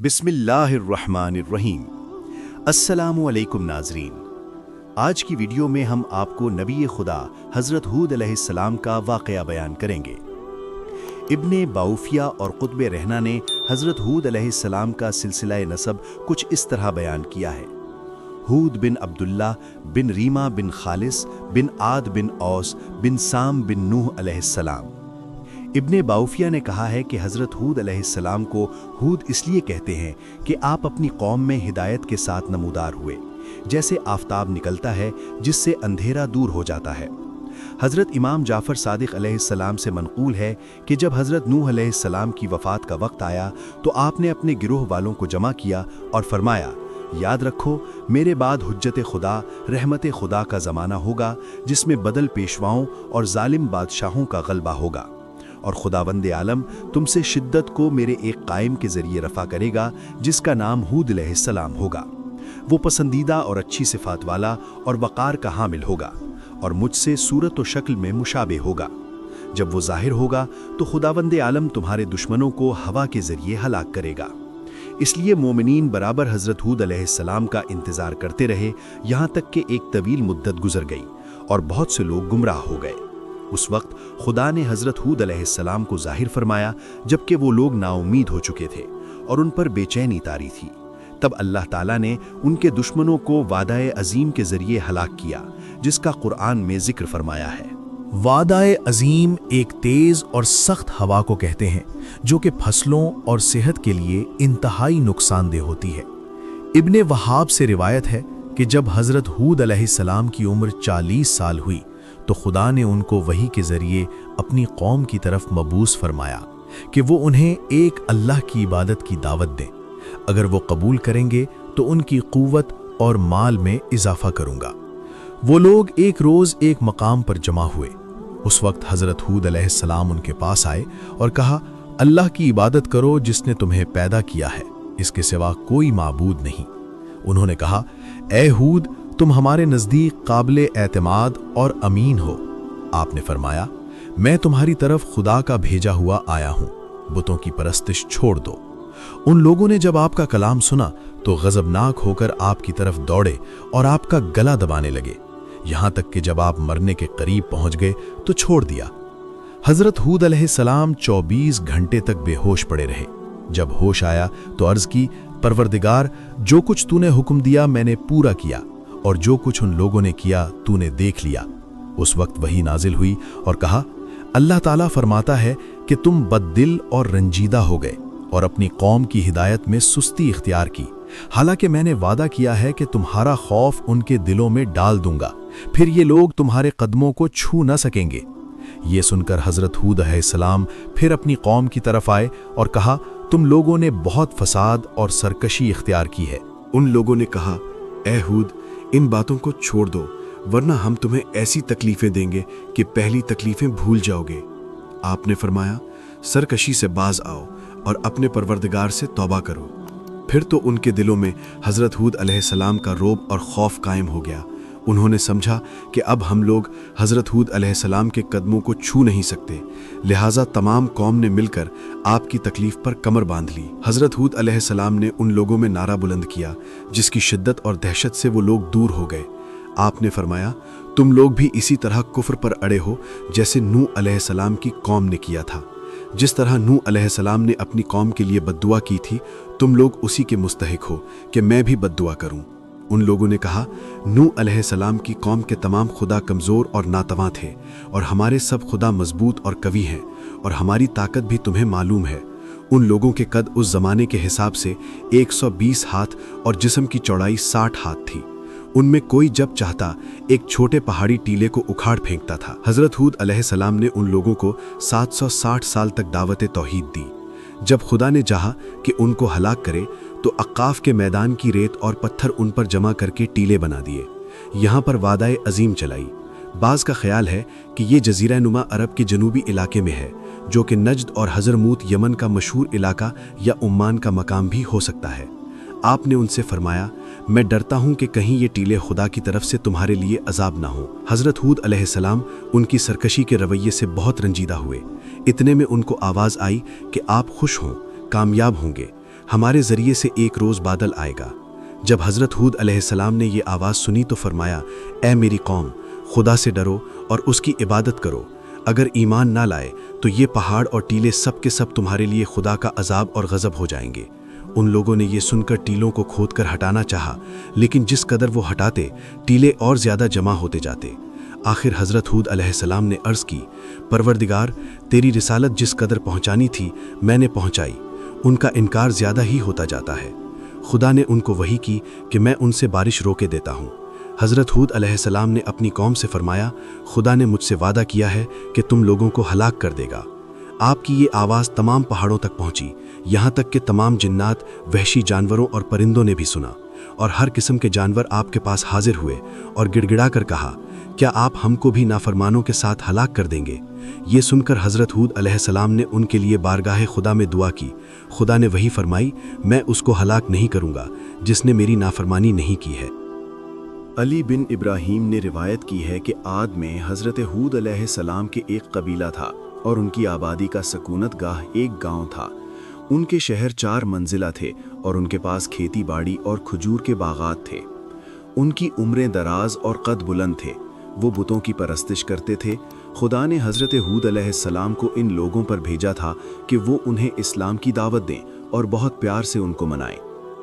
بسم اللہ الرحمن الرحیم۔ السلام علیکم ناظرین، آج کی ویڈیو میں ہم آپ کو نبی خدا حضرت ہود علیہ السلام کا واقعہ بیان کریں گے۔ ابن باوفیہ اور قطب رہنا نے حضرت ہود علیہ السلام کا سلسلہ نسب کچھ اس طرح بیان کیا ہے: ہود بن عبداللہ بن ریما بن خالص بن عاد بن اوس بن سام بن نوح علیہ السلام۔ ابن باوفیہ نے کہا ہے کہ حضرت ہود علیہ السلام کو ہود اس لیے کہتے ہیں کہ آپ اپنی قوم میں ہدایت کے ساتھ نمودار ہوئے، جیسے آفتاب نکلتا ہے جس سے اندھیرا دور ہو جاتا ہے۔ حضرت امام جعفر صادق علیہ السلام سے منقول ہے کہ جب حضرت نوح علیہ السلام کی وفات کا وقت آیا تو آپ نے اپنے گروہ والوں کو جمع کیا اور فرمایا، یاد رکھو میرے بعد حجت خدا، رحمت خدا کا زمانہ ہوگا جس میں بدل پیشواؤں اور ظالم بادشاہوں کا غلبہ ہوگا، اور خداوند عالم تم سے شدت کو میرے ایک قائم کے ذریعے رفع کرے گا جس کا نام ہود علیہ السلام ہوگا۔ وہ پسندیدہ اور اچھی صفات والا اور وقار کا حامل ہوگا، اور مجھ سے صورت و شکل میں مشابہ ہوگا۔ جب وہ ظاہر ہوگا تو خداوند عالم تمہارے دشمنوں کو ہوا کے ذریعے ہلاک کرے گا۔ اس لیے مومنین برابر حضرت ہود علیہ السلام کا انتظار کرتے رہے، یہاں تک کہ ایک طویل مدت گزر گئی اور بہت سے لوگ گمراہ ہو گئے۔ اس وقت خدا نے حضرت ہود علیہ السلام کو ظاہر فرمایا جبکہ وہ لوگ نا امید ہو چکے تھے اور ان پر بے چینی طاری تھی۔ تب اللہ تعالیٰ نے ان کے دشمنوں کو وعدہ عظیم کے ذریعے ہلاک کیا، جس کا قرآن میں ذکر فرمایا ہے۔ وعدہ عظیم ایک تیز اور سخت ہوا کو کہتے ہیں جو کہ فصلوں اور صحت کے لیے انتہائی نقصان دہ ہوتی ہے۔ ابن وہاب سے روایت ہے کہ جب حضرت ہود علیہ السلام کی عمر 40 سال ہوئی تو خدا نے ان کو وحی کے ذریعے اپنی قوم کی طرف مبعوث فرمایا کہ وہ انہیں ایک اللہ کی عبادت کی دعوت دیں، اگر وہ قبول کریں گے تو ان کی قوت اور مال میں اضافہ کروں گا۔ وہ لوگ ایک روز ایک مقام پر جمع ہوئے۔ اس وقت حضرت ہود علیہ السلام ان کے پاس آئے اور کہا، اللہ کی عبادت کرو جس نے تمہیں پیدا کیا ہے، اس کے سوا کوئی معبود نہیں۔ انہوں نے کہا، اے ہود، تم ہمارے نزدیک قابل اعتماد اور امین ہو۔ آپ نے فرمایا، میں تمہاری طرف خدا کا بھیجا ہوا آیا ہوں، بتوں کی پرستش چھوڑ دو۔ ان لوگوں نے جب آپ کا کلام سنا تو غضبناک ہو کر آپ کی طرف دوڑے اور آپ کا گلا دبانے لگے، یہاں تک کہ جب آپ مرنے کے قریب پہنچ گئے تو چھوڑ دیا۔ حضرت ہود علیہ السلام 24 گھنٹے تک بے ہوش پڑے رہے۔ جب ہوش آیا تو عرض کی، پروردگار، جو کچھ تو نے حکم دیا میں نے پورا کیا، اور جو کچھ ان لوگوں نے کیا تو نے دیکھ لیا۔ اس وقت وحی نازل ہوئی اور کہا، اللہ تعالیٰ فرماتا ہے کہ تم بد دل اور رنجیدہ ہو گئے اور اپنی قوم کی ہدایت میں سستی اختیار کی، حالانکہ میں نے وعدہ کیا ہے کہ تمہارا خوف ان کے دلوں میں ڈال دوں گا، پھر یہ لوگ تمہارے قدموں کو چھو نہ سکیں گے۔ یہ سن کر حضرت ہود علیہ السلام پھر اپنی قوم کی طرف آئے اور کہا، تم لوگوں نے بہت فساد اور سرکشی اختیار کی ہے۔ ان لوگوں نے کہا، اے ہود، ان باتوں کو چھوڑ دو، ورنہ ہم تمہیں ایسی تکلیفیں دیں گے کہ پہلی تکلیفیں بھول جاؤ گے۔ آپ نے فرمایا، سرکشی سے باز آؤ اور اپنے پروردگار سے توبہ کرو۔ پھر تو ان کے دلوں میں حضرت ہود علیہ السلام کا رعب اور خوف قائم ہو گیا۔ انہوں نے سمجھا کہ اب ہم لوگ حضرت ہود علیہ السلام کے قدموں کو چھو نہیں سکتے، لہٰذا تمام قوم نے مل کر آپ کی تکلیف پر کمر باندھ لی۔ حضرت ہود علیہ السلام نے ان لوگوں میں نعرہ بلند کیا جس کی شدت اور دہشت سے وہ لوگ دور ہو گئے۔ آپ نے فرمایا، تم لوگ بھی اسی طرح کفر پر اڑے ہو جیسے نوح علیہ السلام کی قوم نے کیا تھا۔ جس طرح نوح علیہ السلام نے اپنی قوم کے لیے بد دعا کی تھی، تم لوگ اسی کے مستحق ہو کہ میں بھی بد دعا کروں۔ ان لوگوں نے کہا، نوح علیہ السلام کی قوم کے تمام خدا کمزور اور ناتواں تھے، اور ہمارے سب خدا مضبوط اور قوی ہیں، اور ہماری طاقت بھی تمہیں معلوم ہے۔ ان لوگوں کے قد اس زمانے کے حساب سے 120 ہاتھ اور جسم کی چوڑائی 60 ہاتھ تھی۔ ان میں کوئی جب چاہتا ایک چھوٹے پہاڑی ٹیلے کو اکھاڑ پھینکتا تھا۔ حضرت ہود علیہ السلام نے ان لوگوں کو 760 سال تک دعوت توحید دی۔ جب خدا نے چاہا کہ ان کو ہلاک کرے تو اقاف کے میدان کی ریت اور پتھر ان پر جمع کر کے ٹیلے بنا دیے، یہاں پر وعدہ عظیم چلائی۔ بعض کا خیال ہے کہ یہ جزیرہ نما عرب کے جنوبی علاقے میں ہے، جو کہ نجد اور حضرموت یمن کا مشہور علاقہ یا عمان کا مقام بھی ہو سکتا ہے۔ آپ نے ان سے فرمایا، میں ڈرتا ہوں کہ کہیں یہ ٹیلے خدا کی طرف سے تمہارے لیے عذاب نہ ہو۔ حضرت ہود علیہ السلام ان کی سرکشی کے رویے سے بہت رنجیدہ ہوئے۔ اتنے میں ان کو آواز آئی کہ آپ خوش ہوں، کامیاب ہوں گے۔ हमारे जरिए से एक रोज़ बादल आएगा। जब हज़रत हूद अलैहिस्सलाम ने ये आवाज़ सुनी तो फरमाया, ए मेरी कौम, खुदा से डरो और उसकी इबादत करो। अगर ईमान ना लाए तो ये पहाड़ और टीले सब के सब तुम्हारे लिए खुदा का अजाब और गज़ब हो जाएंगे। उन लोगों ने ये सुनकर टीलों को खोदकर हटाना चाहा, लेकिन जिस कदर वो हटाते टीले और ज़्यादा जमा होते जाते। आखिर हज़रत हूद अलैहिस्सलाम ने अर्ज़ की, परवरदिगार, तेरी रिसालत जिस कदर पहुँचानी थी मैंने पहुँचाई, उनका इनकार ज़्यादा ही होता जाता है। खुदा ने उनको वही की कि मैं उनसे बारिश रोके देता हूँ। हज़रत हूद अलैहिस्सलाम ने अपनी कौम से फरमाया, खुदा ने मुझसे वादा किया है कि तुम लोगों को हलाक कर देगा। आपकी ये आवाज़ तमाम पहाड़ों तक पहुँची, यहाँ तक कि तमाम जिन्नात, वहशी जानवरों और परिंदों ने भी सुना, और हर किस्म के जानवर आपके पास हाजिर हुए और गिड़गिड़ा कर कहा, क्या आप हमको भी नाफरमानों के साथ हलाक कर देंगे? ये सुनकर हज़रत हूद अलैहिस्सलाम ने उनके लिए बारगाह खुदा में दुआ की। खुदा ने वही फरमाई, मैं उसको हलाक नहीं करूँगा जिसने मेरी नाफरमानी नहीं की है। अली बिन इब्राहीम ने रिवायत की है कि आद में हज़रत हूद अलैहिस्सलाम के एक कबीला था और उनकी आबादी का सकूनत गाह एक गांव था। उनके शहर 4 मंजिला थे और उनके पास खेती बाड़ी और खजूर के बागात थे। उनकी उम्रें दराज और कद बुलंद थे। वो बुतों की परस्तिश करते थे। खुदा ने हज़रत हूद अलैहिस्सलाम को इन लोगों पर भेजा था कि वो उन्हें इस्लाम की दावत दें और बहुत प्यार से उनको मनाएं।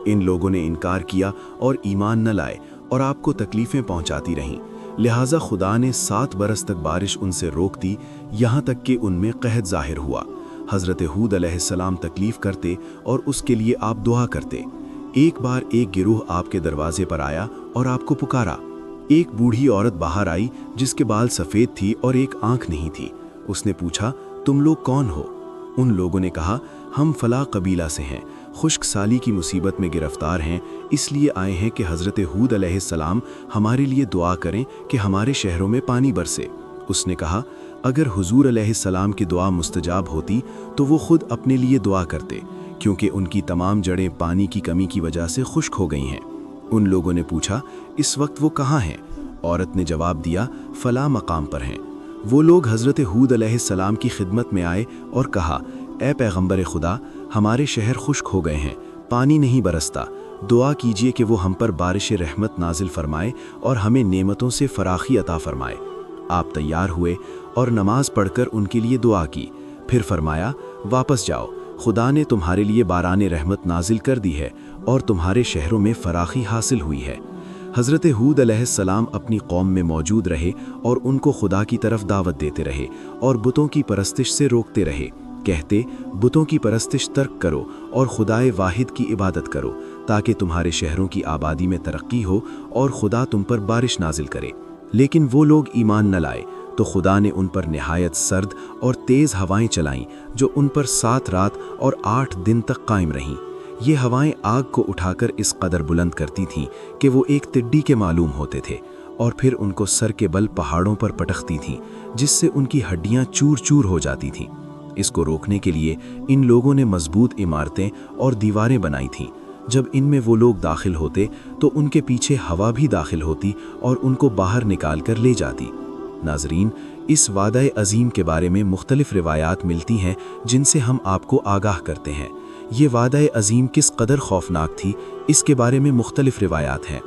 इन लोगों ने इनकार किया और ईमान न लाए और आपको तकलीफ़ें पहुंचाती रहीं। लिहाजा खुदा ने 7 बरस तक बारिश उनसे रोक दी, यहाँ तक कि उनमें कहत ज़ाहिर हुआ। हज़रत हूद अलैहिस्सलाम तकलीफ़ करते और उसके लिए आप दुआ करते। एक बार एक गिरोह आपके दरवाजे पर आया और आपको पुकारा। एक बूढ़ी औरत बाहर आई जिसके बाल सफ़ेद थी और एक आंख नहीं थी। उसने पूछा, तुम लोग कौन हो? उन लोगों ने कहा, हम फला कबीला से हैं, खुश्क साली की मुसीबत में गिरफ्तार हैं, इसलिए आए हैं कि हज़रत हूद अलैहिस्सलाम हमारे लिए दुआ करें कि हमारे शहरों में पानी बरसे। उसने कहा, अगर हुजूर अलैहिस्सलाम की दुआ मुस्तजाब होती तो वो खुद अपने लिए दुआ करते, क्योंकि उनकी तमाम जड़ें पानी की कमी की वजह से खुश्क हो गई हैं। उन लोगों ने पूछा, इस वक्त वो कहाँ हैं? औरत ने जवाब दिया, फला मकाम पर हैं। वो लोग हज़रत हूद अलैहिस्सलाम की खिदमत में आए और कहा, ए पैगंबर खुदा, हमारे शहर खुश्क हो गए हैं, पानी नहीं बरसता, दुआ कीजिए कि वो हम पर बारिश रहमत नाजिल फरमाए और हमें नेमतों से फराखी अता फरमाए। आप तैयार हुए और नमाज पढ़कर उनके लिए दुआ की। फिर फरमाया, वापस जाओ, खुदा ने तुम्हारे लिए बारान रहमत नाजिल कर दी है और तुम्हारे शहरों में फराखी हासिल हुई है। हज़रत हूद अलैहिस्सलाम अपनी कौम में मौजूद रहे और उनको खुदा की तरफ दावत देते रहे और बुतों की परस्तिश से रोकते रहे। कहते, बुतों की परस्तिश तर्क करो और खुदाए वाहिद की इबादत करो, ताकि तुम्हारे शहरों की आबादी में तरक्की हो और खुदा तुम पर बारिश नाजिल करे। लेकिन वो लोग ईमान न लाए तो खुदा ने उन पर निहायत सर्द और तेज़ हवाएं चलाईं, जो उन पर 7 रात और 8 दिन तक कायम रहीं। ये हवाएं आग को उठाकर इस कदर बुलंद करती थीं कि वो एक तिड्डी के मालूम होते थे, और फिर उनको सर के बल पहाड़ों पर पटकती थीं, जिससे उनकी हड्डियां चूर चूर हो जाती थीं। इसको रोकने के लिए इन लोगों ने मजबूत इमारतें और दीवारें बनाई थीं। जब इनमें वो लोग दाखिल होते तो उनके पीछे हवा भी दाखिल होती और उनको बाहर निकाल कर ले जाती। नाजरीन, इस वादा अजीम के बारे में मुख्तलिफ रिवायात मिलती हैं जिनसे हम आपको आगाह करते हैं। ये वादा अजीम किस कदर खौफनाक थी, इसके बारे में मुख्तलिफ रिवायात हैं।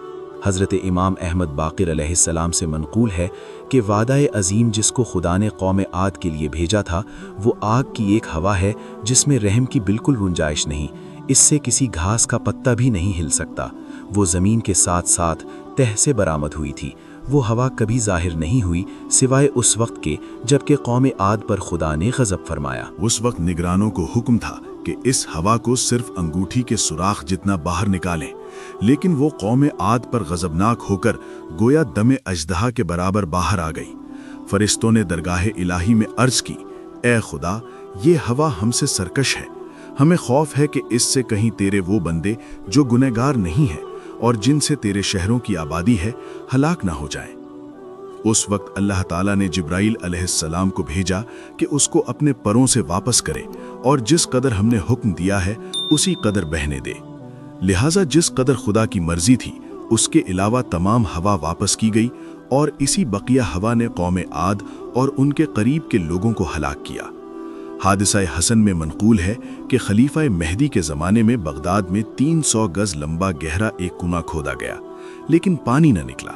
हज़रत इमाम अहमद बाक़िर अलैहिस्सलाम से मनक़ूल है कि वादा अजीम जिसको खुदा ने कौम आद के लिए भेजा था, वो आग की एक हवा है जिसमें रहम की बिल्कुल गुंजाइश नहीं। इससे किसी घास का पत्ता भी नहीं हिल सकता। वो ज़मीन के साथ साथ तह से बरामद हुई थी। वो हवा कभी ज़ाहिर नहीं हुई सिवाय उस वक्त के जबकि कौम आद पर खुदा ने गज़ब फरमाया। उस वक्त निगरानों को हुक्म था कि इस हवा को सिर्फ अंगूठी के सुराख जितना बाहर निकालें, लेकिन वो कौम आद पर गज़बनाक होकर गोया दमे अजदहा के बराबर बाहर आ गई। फरिश्तों ने दरगाह इलाही में अर्ज की, ए खुदा, ये हवा हमसे सरकश है, हमें खौफ है कि इससे कहीं तेरे वो बंदे जो गुनहगार नहीं हैं और जिनसे तेरे शहरों की आबादी है हलाक ना हो जाएं। उस वक्त अल्लाह ताला ने जिब्राइल अलैहिस्सलाम को भेजा कि उसको अपने परों से वापस करे और जिस कदर हमने हुक्म दिया है उसी कदर बहने दे। लिहाजा जिस कदर खुदा की मर्जी थी उसके अलावा तमाम हवा वापस की गई और इसी बकिया हवा ने कौम आद और उनके करीब के लोगों को हलाक किया। हादिसा हसन में मनकूल है कि खलीफा मेहदी के ज़माने में बगदाद में 300 गज लंबा गहरा एक कुआं खोदा गया, लेकिन पानी न निकला।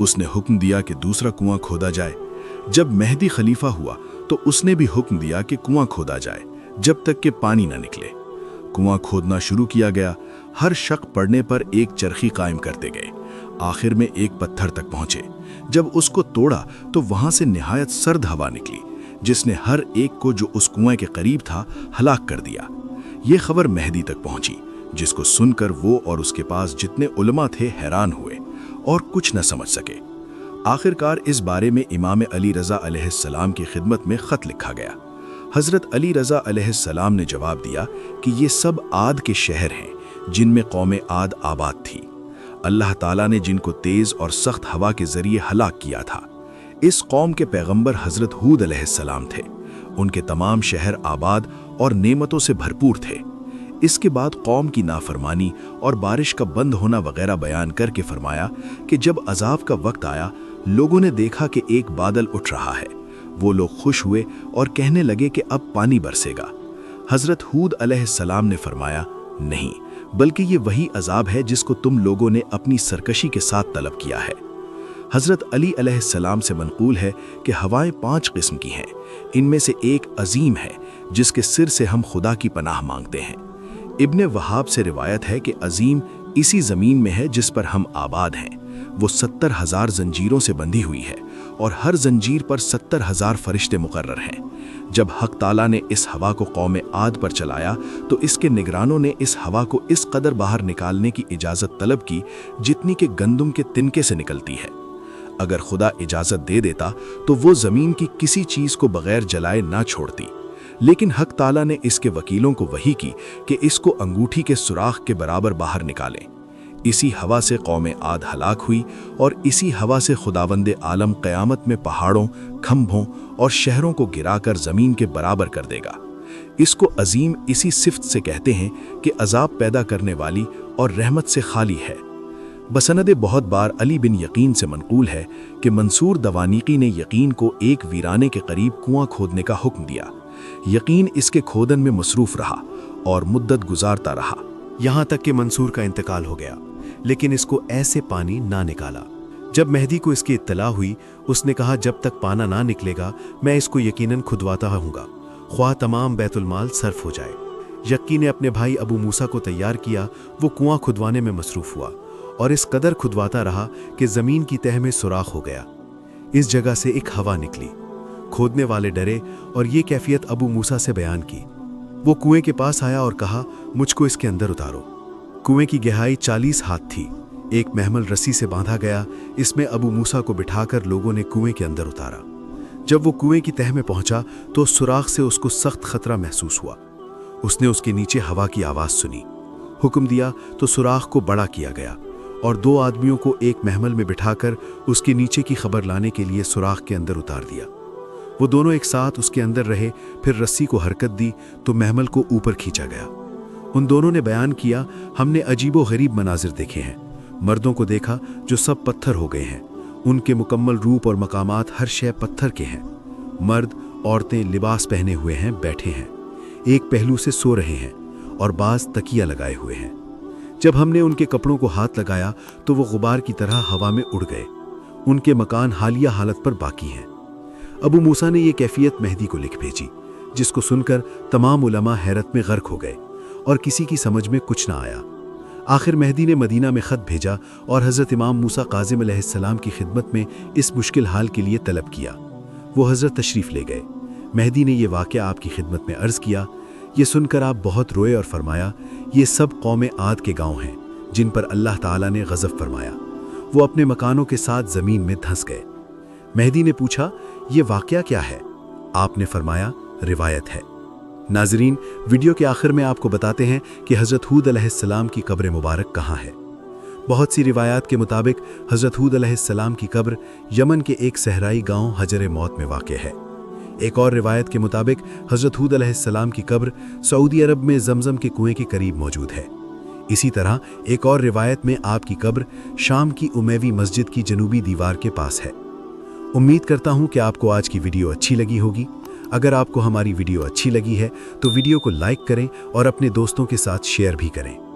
उसने हुक्म दिया कि दूसरा कुआं खोदा जाए। जब मेहदी खलीफा हुआ तो उसने भी हुक्म दिया कि कुआं खोदा जाए जब तक कि पानी न निकले। कुआं खोदना शुरू किया गया। हर शक पड़ने पर एक चरखी कायम करते गए। आखिर में एक पत्थर तक पहुंचे। जब उसको तोड़ा तो वहां से निहायत सर्द हवा निकली, जिसने हर एक को जो उस कुएं के करीब था हलाक कर दिया। ये खबर मेहदी तक पहुंची, जिसको सुनकर वो और उसके पास जितने उलमा थे हैरान हुए और कुछ न समझ सके। आखिरकार इस बारे में इमाम अली रज़ा अलैहिस्सलाम की खिदमत में ख़त लिखा गया। हज़रत अली रज़ा अलैहिस्सलाम ने जवाब दिया कि ये सब आद के शहर हैं जिनमें कौम आद आबाद थी। अल्लाह ताला ने जिनको तेज़ और सख्त हवा के ज़रिए हलाक किया था। इस कौम के पैगंबर हज़रत हूद अलैहिस्सलाम थे। उनके तमाम शहर आबाद और नेमतों से भरपूर थे। इसके बाद कौम की नाफरमानी और बारिश का बंद होना वगैरह बयान करके फरमाया कि जब अजाब का वक्त आया, लोगों ने देखा कि एक बादल उठ रहा है। वो लोग खुश हुए और कहने लगे कि अब पानी बरसेगा। हज़रत हूद अलैहिस्सलाम ने फरमाया, नहीं, बल्कि ये वही अजाब है जिसको तुम लोगों ने अपनी सरकशी के साथ तलब किया है। हज़रत अली अलैहिस्सलाम से मनकूल है कि हवाएं 5 किस्म की हैं। इनमें से एक अजीम है जिसके सिर से हम खुदा की पनाह मांगते हैं। इब्ने वहाब से रिवायत है कि अजीम इसी ज़मीन में है जिस पर हम आबाद हैं। वो 70,000 जंजीरों से बंधी हुई है और हर जंजीर पर 70,000 फरिश्ते मुकर्रर हैं। जब हक ताला ने इस हवा को कौम आद पर चलाया तो इसके निगरानों ने इस हवा को इस कदर बाहर निकालने की इजाज़त तलब की जितनी कि गंदुम के तिनके से निकलती है। अगर खुदा इजाज़त दे देता तो वो ज़मीन की किसी चीज़ को बगैर जलाए ना छोड़ती, लेकिन हक ताला ने इसके वकीलों को वही की कि इसको अंगूठी के सुराख के बराबर बाहर निकालें। इसी हवा से कौम आद हलाक हुई और इसी हवा से खुदावंदे आलम क़यामत में पहाड़ों, खंभों और शहरों को गिराकर ज़मीन के बराबर कर देगा। इसको अजीम इसी सिफ्त से कहते हैं कि अजाब पैदा करने वाली और रहमत से खाली है। बसनद बहुत बार अली बिन यकीन से मनकूल है कि मंसूर दवानीकी ने यकीन को एक वीराने के करीब कुआं खोदने का हुक्म दिया। यकीन इसके खोदन में मसरूफ़ रहा और मुद्दत गुजारता रहा, यहाँ तक कि मंसूर का इंतकाल हो गया, लेकिन इसको ऐसे पानी ना निकाला। जब मेहदी को इसकी इत्तला हुई, उसने कहा, जब तक पाना ना निकलेगा मैं इसको यकीनन खुदवाता रहूँगा, ख्वाह तमाम बैतुल माल सर्फ हो जाए। यक्की ने अपने भाई अबू मूसा को तैयार किया। वो कुआं खुदवाने में मसरूफ़ हुआ और इस कदर खुदवाता रहा कि ज़मीन की तह में सुराख हो गया। इस जगह से एक हवा निकली। खोदने वाले डरे और ये कैफियत अबू मूसा से बयान की। वो कुएं के पास आया और कहा, मुझको इसके अंदर उतारो। कुएं की गहराई 40 हाथ थी। एक महमल रस्सी से बांधा गया। इसमें अबू मूसा को बिठाकर लोगों ने कुएं के अंदर उतारा। जब वो कुएं की तह में पहुंचा तो सुराख से उसको सख्त खतरा महसूस हुआ। उसने उसके नीचे हवा की आवाज़ सुनी। हुक्म दिया तो सुराख को बड़ा किया गया और 2 आदमियों को एक महमल में बिठाकर उसके नीचे की खबर लाने के लिए सुराख के अंदर उतार दिया। वो दोनों एक साथ उसके अंदर रहे। फिर रस्सी को हरकत दी तो महमल को ऊपर खींचा गया। उन दोनों ने बयान किया, हमने अजीबो गरीब मनाजिर देखे हैं। मर्दों को देखा जो सब पत्थर हो गए हैं। उनके मुकम्मल रूप और मकामात हर शय पत्थर के हैं। मर्द औरतें लिबास पहने हुए हैं, बैठे हैं, एक पहलू से सो रहे हैं और बाज तकिया लगाए हुए हैं। जब हमने उनके कपड़ों को हाथ लगाया तो वो गुबार की तरह हवा में उड़ गए। उनके मकान हालिया हालत पर बाकी हैं। अबू मूसा ने ये कैफियत मेहदी को लिख भेजी, जिसको सुनकर तमाम उलमा हैरत में गर्क हो गए और किसी की समझ में कुछ ना आया। आखिर मेहदी ने मदीना में ख़त भेजा और हज़रत इमाम मूसा काज़िम अलैहिस्सलाम की खिदमत में इस मुश्किल हाल के लिए तलब किया। वो हज़रत तशरीफ़ ले गए। मेहदी ने यह वाक़या आपकी खिदमत में अर्ज़ किया। ये सुनकर आप बहुत रोए और फरमाया, ये सब कौम आद के गांव हैं जिन पर अल्लाह ताला ने गज़ब फरमाया। वो अपने मकानों के साथ ज़मीन में धंस गए। मेहदी ने पूछा, ये वाक़या क्या है? आपने फरमाया, रिवायत है। नाज़रीन, वीडियो के आखिर में आपको बताते हैं कि हज़रत हूद अलैहिस्सलाम की कब्र मुबारक कहाँ है। बहुत सी रिवायात के मुताबिक हज़रत हूद अलैहिस्सलाम की कब्र यमन के एक सहराई गांव हजर मौत में वाक़ है। एक और रिवायत के मुताबिक हज़रत हूद अलैहिस्सलाम की कब्र सऊदी अरब में ज़मज़म के कुएं के करीब मौजूद है। इसी तरह एक और रिवायत में आपकी कब्र शाम की उमैवी मस्जिद की जनूबी दीवार के पास है। उम्मीद करता हूँ कि आपको आज की वीडियो अच्छी लगी होगी। اگر آپ کو ہماری ویڈیو اچھی لگی ہے تو ویڈیو کو لائک کریں اور اپنے دوستوں کے ساتھ شیئر بھی کریں۔